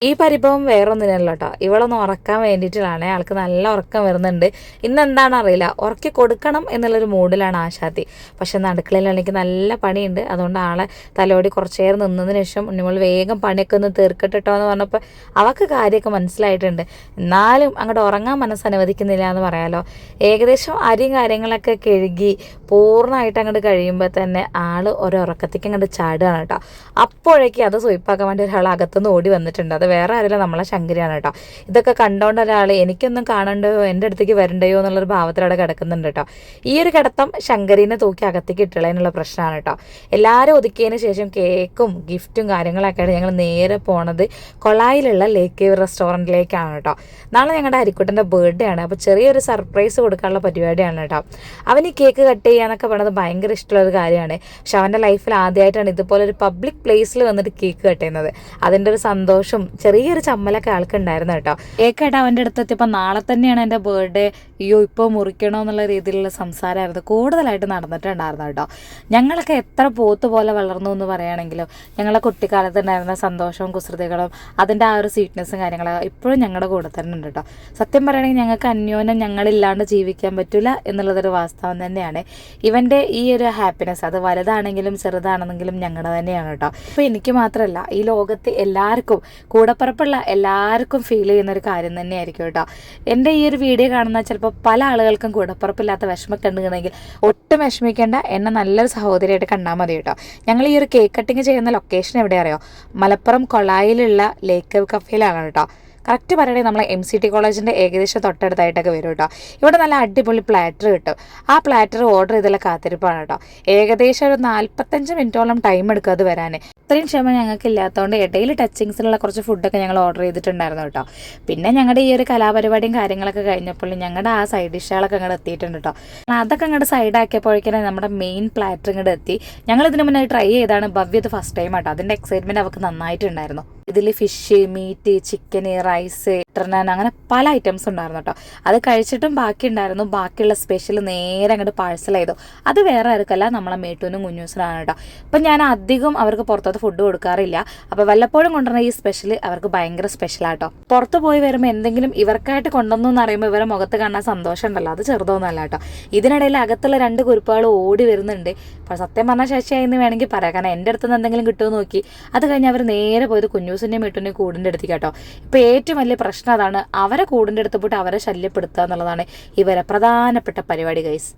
ഈ പരിഭവം വേറൊന്നിനല്ല കേട്ടോ. ഇവളൊന്ന് ഉറക്കാൻ വേണ്ടിയിട്ടാണ്. ആൾക്ക് നല്ല ഉറക്കം വരുന്നുണ്ട്. ഇന്ന് എന്താണെന്ന് അറിയില്ല, ഉറക്കി കൊടുക്കണം എന്നുള്ളൊരു മൂഡിലാണ് ആശാത്തി. പക്ഷെ അടുക്കളയിലാണെങ്കിൽ നല്ല പണിയുണ്ട്. അതുകൊണ്ട് ആളെ തലോടി കുറച്ച് നേരം നിന്നതിന് ശേഷം ഉണ്ണിമോൾ വേഗം പണിയൊക്കെ ഒന്ന് തീർക്കട്ടോ എന്ന് പറഞ്ഞപ്പോൾ അവൾക്ക് കാര്യമൊക്കെ മനസ്സിലായിട്ടുണ്ട്. എന്നാലും അങ്ങോട്ട് ഉറങ്ങാൻ മനസ്സനുവദിക്കുന്നില്ല എന്ന് പറയാലോ. ഏകദേശം അരിയും കാര്യങ്ങളൊക്കെ കഴുകി പൂർണ്ണമായിട്ട് അങ്ങോട്ട് കഴിയുമ്പോൾ തന്നെ ആൾ ഒരുറക്കത്തേക്ക് അങ്ങോട്ട് ചാടുകയാണ് കേട്ടോ. അപ്പോഴേക്കും അത് സ്വയ്പ്പാക്കാൻ വേണ്ടി ഒരാൾ അകത്തുനിന്ന് ഓടി വന്നിട്ടുണ്ട്. അത് വേറെ ആരില്ല, നമ്മളെ ശങ്കരിയാണ് കേട്ടോ. ഇതൊക്കെ കണ്ടോണ്ട് ഒരാൾ എനിക്കൊന്നും കാണണ്ടയോ, എൻ്റെ അടുത്തേക്ക് വരണ്ടയോ എന്നുള്ളൊരു ഭാവത്തിലവിടെ കിടക്കുന്നുണ്ട് കേട്ടോ. ഈ ഒരു കിടത്തം ശങ്കരിനെ തൂക്കി അകത്തേക്ക് ഇട്ടുള്ളതിനുള്ള പ്രശ്നമാണ് കേട്ടോ. എല്ലാവരും ഒതുക്കിയതിന് ശേഷം കേക്കും ഗിഫ്റ്റും കാര്യങ്ങളൊക്കെ ആയിട്ട് ഞങ്ങൾ നേരെ പോണത് കൊളായിലുള്ള ലേക്ക് കേവ് റെസ്റ്റോറൻറ്റിലേക്കാണ് കേട്ടോ. നാളെ ഞങ്ങളുടെ ഹരിക്കുട്ടൻ്റെ ബർത്ത്ഡേ ആണ്. അപ്പോൾ ചെറിയൊരു സർപ്രൈസ് കൊടുക്കാനുള്ള പരിപാടിയാണ് കേട്ടോ. അവന് ഈ കേക്ക് കട്ട് ചെയ്യാന്നൊക്കെ പറയുന്നത് ഭയങ്കര ഇഷ്ടമുള്ളൊരു കാര്യമാണ്. പക്ഷെ അവൻ്റെ ലൈഫിൽ ആദ്യമായിട്ടാണ് ഇതുപോലെ ഒരു പബ്ലിക് പ്ലേസിൽ വന്നിട്ട് കേക്ക് കട്ട് ചെയ്യുന്നത്. അതിൻ്റെ ഒരു സന്തോഷം ചെറിയൊരു ചമ്മലൊക്കെ ആൾക്കുണ്ടായിരുന്നു കേട്ടോ. കേക്ക് കേട്ടോ അവൻ്റെ അടുത്ത് എത്തിയപ്പോൾ നാളെ തന്നെയാണ് എൻ്റെ ബർത്ത്ഡേ, അയ്യോ ഇപ്പോൾ മുറിക്കണോ എന്നുള്ള രീതിയിലുള്ള സംസാരമായിരുന്നു കൂടുതലായിട്ട് നടന്നിട്ടുണ്ടായിരുന്നു കേട്ടോ. ഞങ്ങളൊക്കെ എത്ര പോത്ത് പോലെ വളർന്നു എന്ന് പറയുകയാണെങ്കിലും ഞങ്ങളെ കുട്ടിക്കാലത്ത് ഉണ്ടായിരുന്ന സന്തോഷവും കുസൃതികളും അതിൻ്റെ ആ ഒരു സ്വീറ്റ്നെസ്സും കാര്യങ്ങളൊക്കെ ഇപ്പോഴും ഞങ്ങളുടെ കൂടെ തന്നെ ഉണ്ട് കേട്ടോ. സത്യം പറയുകയാണെങ്കിൽ ഞങ്ങൾക്ക് അന്യോന്യം ഞങ്ങളില്ലാണ്ട് ജീവിക്കാൻ പറ്റില്ല എന്നുള്ളതൊരു വാസ്തവം തന്നെയാണ്. ഇവൻ്റെ ഈ ഒരു ഹാപ്പിനെസ് അത് വലുതാണെങ്കിലും ചെറുതാണെന്നെങ്കിലും ഞങ്ങളുടെ തന്നെയാണ് കേട്ടോ. അപ്പോൾ എനിക്ക് മാത്രമല്ല, ഈ ലോകത്ത് എല്ലാവർക്കും കൂടപ്പുറപ്പുള്ള എല്ലാവർക്കും ഫീൽ ചെയ്യുന്ന ഒരു കാര്യം തന്നെയായിരിക്കും കേട്ടോ. എൻ്റെ ഈ ഒരു വീഡിയോ കാണുന്ന ചിലപ്പോൾ പല ആളുകൾക്കും കൂടപ്പുറപ്പില്ലാത്ത വിഷമം കണ്ടുകണമെങ്കിൽ ഒട്ടും വിഷമിക്കേണ്ട, എന്നെ നല്ലൊരു സഹോദരിയായിട്ട് കണ്ടാൽ മതി കേട്ടോ. ഞങ്ങൾ ഈ ഒരു കേക്ക് കട്ടിങ് ചെയ്യുന്ന ലൊക്കേഷൻ എവിടെ അറിയോ? മലപ്പുറം കൊളായിലുള്ള ലേക്ക് കേവ് കഫേയിലാണ് കേട്ടോ. കറക്റ്റ് പറയുകയാണെങ്കിൽ നമ്മളെ MCT കോളേജിൻ്റെ ഏകദേശം തൊട്ടടുത്തായിട്ടൊക്കെ വരും കേട്ടോ. ഇവിടെ നല്ല അടിപൊളി പ്ലാറ്റർ കിട്ടും. ആ പ്ലാറ്റർ ഓർഡർ ചെയ്തുള്ള കാത്തിരിപ്പാണ് കേട്ടോ. ഏകദേശം ഒരു 45 മിനിറ്റോളം ടൈം എടുക്കും അത് വരാൻ. ഇത്രയും ക്ഷമ ഞങ്ങൾക്ക് ഇല്ലാത്തതുകൊണ്ട് ഇടയിൽ ടച്ചിങ്സിലുള്ള കുറച്ച് ഫുഡൊക്കെ ഞങ്ങൾ ഓർഡർ ചെയ്തിട്ടുണ്ടായിരുന്നു കേട്ടോ. പിന്നെ ഞങ്ങളുടെ ഈ ഒരു കലാപരിപാടിയും കാര്യങ്ങളൊക്കെ കഴിഞ്ഞപ്പോൾ ഞങ്ങളുടെ ആ സൈഡ് ഡിഷുകളൊക്കെ അങ്ങോട്ട് എത്തിയിട്ടുണ്ട് കേട്ടോ. അതൊക്കെ അങ്ങോട്ട് സൈഡാക്കിയപ്പോഴേക്കും നമ്മുടെ മെയിൻ പ്ലാറ്റർ ഇങ്ങോട്ട് എത്തി. ഞങ്ങൾ ഇതിന് മുന്നേ ട്രൈ ചെയ്താണ്. ഭവ്യ ഇത് ഫസ്റ്റ് ടൈം കേട്ടോ. അതിൻ്റെ എക്സൈറ്റ്മെൻറ്റ് അവർക്ക് നന്നായിട്ടുണ്ടായിരുന്നു. ഇതിൽ ഫിഷ്, മീറ്റ്, ചിക്കന്, റൈസ്, ടർനാൻ അങ്ങനെ പല ഐറ്റംസ് ഉണ്ടായിരുന്നു കേട്ടോ. അത് കഴിച്ചിട്ടും ബാക്കി ഉണ്ടായിരുന്നു. ബാക്കിയുള്ള സ്പെഷ്യൽ നേരെ അങ്ങോട്ട് പാഴ്സൽ ചെയ്തു. അത് വേറെ ആർക്കല്ല, നമ്മളെ മേട്ടൂനും കുഞ്ഞൂസിനാണ് കേട്ടോ. അപ്പം ഞാൻ അധികം അവർക്ക് പുറത്തോട്ട് ഫുഡ് കൊടുക്കാറില്ല. അപ്പോൾ വല്ലപ്പോഴും കൊണ്ടുവരുന്ന ഈ സ്പെഷ്യൽ അവർക്ക് ഭയങ്കര സ്പെഷ്യലാട്ടോ. പുറത്ത് പോയി വരുമ്പോൾ എന്തെങ്കിലും ഇവർക്കായിട്ട് കൊണ്ടുവന്നു എന്ന് പറയുമ്പോൾ ഇവരെ മുഖത്ത് കാണാൻ സന്തോഷം ഉണ്ടല്ലോ, അത് ചെറുതൊന്നുമല്ല കേട്ടോ. ഇതിനിടയിൽ അകത്തുള്ള 2 കുരുപ്പുകൾ ഓടി വരുന്നുണ്ട്. അപ്പോൾ സത്യം പറഞ്ഞാൽ ശശിയായി എന്ന് വേണമെങ്കിൽ പറയാം. കാരണം എൻ്റെ അടുത്ത് നിന്ന് എന്തെങ്കിലും കിട്ടുമോ നോക്കി. അത് കഴിഞ്ഞ് അവർ നേരെ പോയത് കുഞ്ഞൂസിൻ്റെയും മേട്ടൂൻ്റെയും കൂടിൻ്റെ അടുത്തേക്ക് കേട്ടോ. ഇപ്പോൾ ഏറ്റവും വലിയ പ്രശ്നം അതാണ്, അവരെ കൂടിൻ്റെ അടുത്ത് പോയിട്ട് അവരെ ശല്യപ്പെടുത്തുക എന്നുള്ളതാണ് ഇവരെ പ്രധാനപ്പെട്ട പരിപാടി ഗൈസ്.